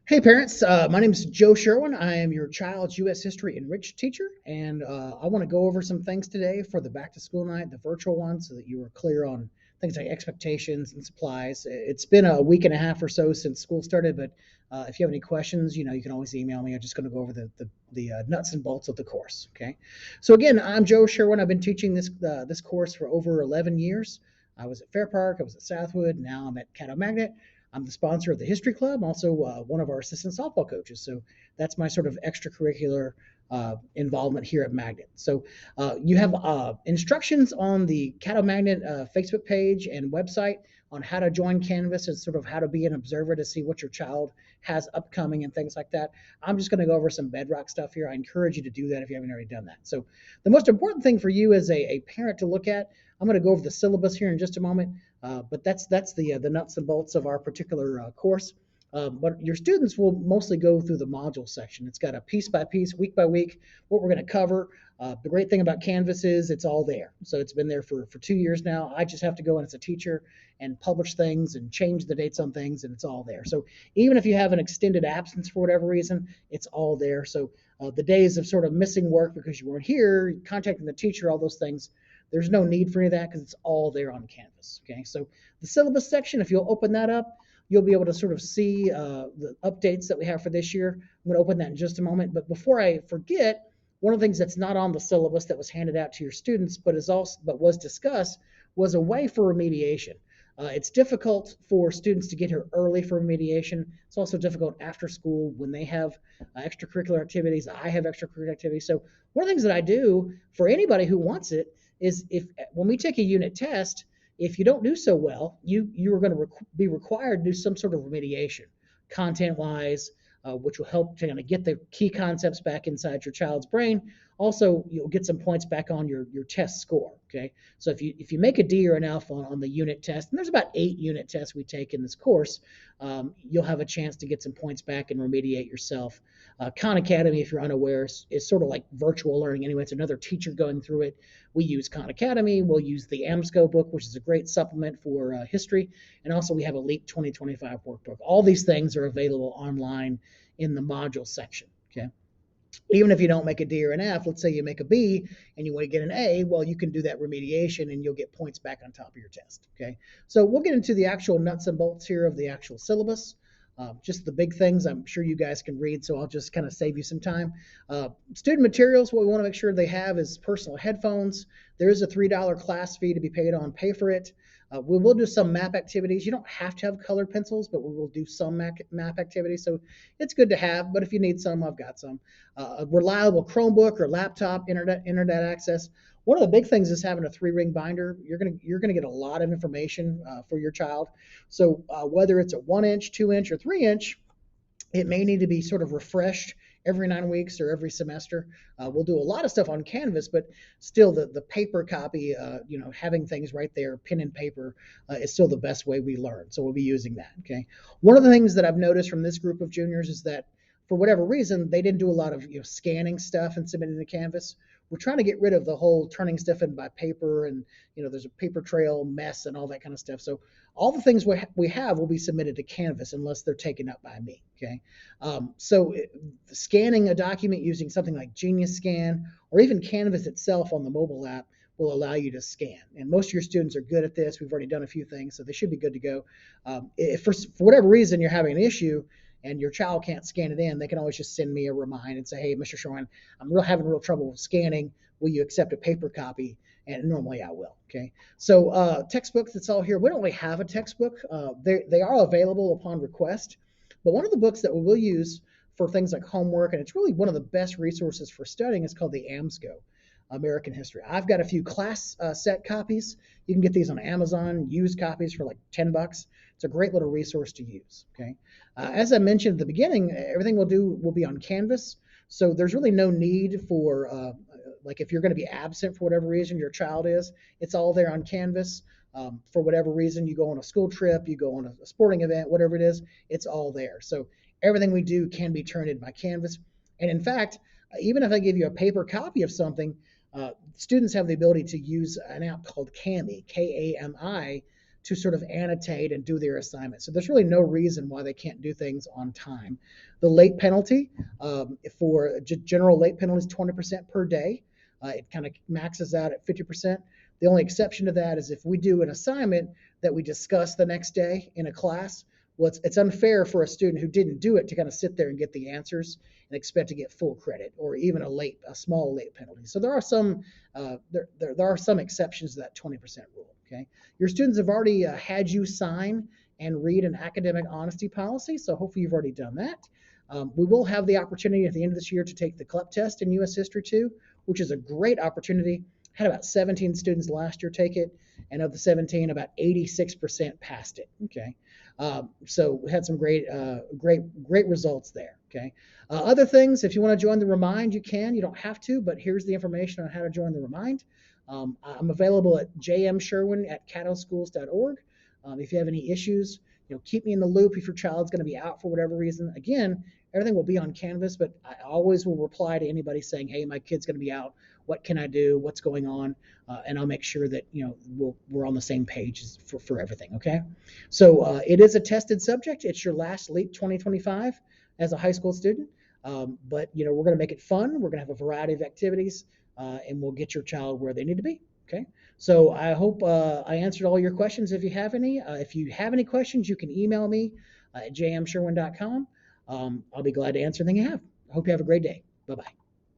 Hey parents, my name is Joe Sherwin. I am your child's U.S. History Enriched teacher, and I want to go over some things today for the back to school night, the virtual one, so that you are clear on things like expectations and supplies. It's been a week and a half or so since school started, but if you have any questions, you can always email me. I'm just going to go over the nuts and bolts of the course. Okay, so again, I'm Joe Sherwin. I've been teaching this course for over 11 years. I was at Fair Park, I was at Southwood, now I'm at Caddo Magnet. I'm the sponsor of the History Club, also one of our assistant softball coaches. So that's my sort of extracurricular involvement here at Magnet. So you have instructions on the Caddo Magnet Facebook page and website on how to join Canvas and sort of how to be an observer to see what your child has upcoming and things like that. I'm just going to go over some bedrock stuff here. I encourage you to do that if you haven't already done that. So the most important thing for you as a parent to look at, I'm going to go over the syllabus here in just a moment. But that's the nuts and bolts of our particular course. But your students will mostly go through the module section. It's got a piece by piece, week by week, what we're going to cover. The great thing about Canvas is it's all there. So it's been there for 2 years now. I just have to go in as a teacher and publish things and change the dates on things, and it's all there. So even if you have an extended absence for whatever reason, it's all there. So the days of sort of missing work because you weren't here, contacting the teacher, all those things, there's no need for any of that because it's all there on Canvas. Okay, so the syllabus section, if you'll open that up, you'll be able to sort of see the updates that we have for this year. I'm going to open that in just a moment. But before I forget, one of the things that's not on the syllabus that was handed out to your students, but was discussed, was a way for remediation. It's difficult for students to get here early for remediation. It's also difficult after school when they have extracurricular activities. I have extracurricular activities. So one of the things that I do for anybody who wants it is if when we take a unit test, if you don't do so well, you are going to be required to do some sort of remediation, content wise, which will help to kind of get the key concepts back inside your child's brain. Also, you'll get some points back on your test score. Okay, so if you make a D or an F on the unit test, and there's about 8 unit tests we take in this course, you'll have a chance to get some points back and remediate yourself. Khan Academy, if you're unaware, is sort of like virtual learning anyway. It's another teacher going through it. We use Khan Academy. We'll use the AMSCO book, which is a great supplement for history. And also we have a LEAP 2025 workbook. All these things are available online in the module section. Okay. Even if you don't make a D or an F, let's say you make a B and you want to get an A, well, you can do that remediation and you'll get points back on top of your test. Okay. So we'll get into the actual nuts and bolts here of the actual syllabus. Just the big things I'm sure you guys can read, so I'll just kind of save you some time. Student materials, what we want to make sure they have is personal headphones. There is a $3 class fee to be paid on. Pay for it. We will do some map activities. You don't have to have colored pencils, but we will do some map activities. So it's good to have, but if you need some, I've got some. A reliable Chromebook or laptop, internet access. One of the big things is having a 3-ring binder. You're gonna get a lot of information for your child. So whether it's a 1-inch, 2-inch, or 3-inch, it may need to be sort of refreshed every 9 weeks or every semester. We'll do a lot of stuff on Canvas, but still the paper copy, having things right there, pen and paper, is still the best way we learn. So we'll be using that. Okay. One of the things that I've noticed from this group of juniors is that for whatever reason, they didn't do a lot of scanning stuff and submitting to Canvas. We're trying to get rid of the whole turning stuff in by paper and there's a paper trail mess and all that kind of stuff. So all the things we have will be submitted to Canvas unless they're taken up by me. Okay, so scanning a document using something like Genius Scan or even Canvas itself on the mobile app will allow you to scan. And most of your students are good at this. We've already done a few things, so they should be good to go. If for whatever reason you're having an issue and your child can't scan it in, they can always just send me a remind and say, hey, Mr. Sherwin, I'm having real trouble with scanning. Will you accept a paper copy? And normally I will. Okay. So textbooks, that's all here. We don't really have a textbook. They are available upon request. But one of the books that we will use for things like homework, and it's really one of the best resources for studying, is called the AMSCO, American History. I've got a few class set copies. You can get these on Amazon, used copies for like $10. It's a great little resource to use. Okay. As I mentioned at the beginning, everything we'll do will be on Canvas. So there's really no need for, like if you're going to be absent for whatever reason your child is, it's all there on Canvas. For whatever reason, you go on a school trip, you go on a sporting event, whatever it is, it's all there. So everything we do can be turned in by Canvas. And in fact, even if I give you a paper copy of something, students have the ability to use an app called Kami, Kami, to sort of annotate and do their assignment. So there's really no reason why they can't do things on time. The late penalty for general late penalty is 20% per day. It kind of maxes out at 50%. The only exception to that is if we do an assignment that we discuss the next day in a class. Well, it's unfair for a student who didn't do it to kind of sit there and get the answers and expect to get full credit or even a small late penalty. So there are some there are some exceptions to that 20% rule. Okay, your students have already had you sign and read an academic honesty policy, so hopefully you've already done that. We will have the opportunity at the end of this year to take the CLEP test in U.S. History too, which is a great opportunity. Had about 17 students last year take it, and of the 17, about 86% passed it. Okay, so we had some great results there. Okay, other things, if you want to join the Remind, you can. You don't have to, but here's the information on how to join the Remind. I'm available at jmsherwin@caddoschools.org. If you have any issues, keep me in the loop if your child's going to be out for whatever reason. Again, everything will be on Canvas, but I always will reply to anybody saying, hey, my kid's going to be out. What can I do? What's going on? And I'll make sure that we're on the same page for everything. Okay. So it is a tested subject. It's your last LEAP 2025 as a high school student. But we're going to make it fun. We're going to have a variety of activities, and we'll get your child where they need to be. Okay. So I hope I answered all your questions. If you have any questions, you can email me at jmsherwin.com. I'll be glad to answer anything you have. I hope you have a great day. Bye-bye.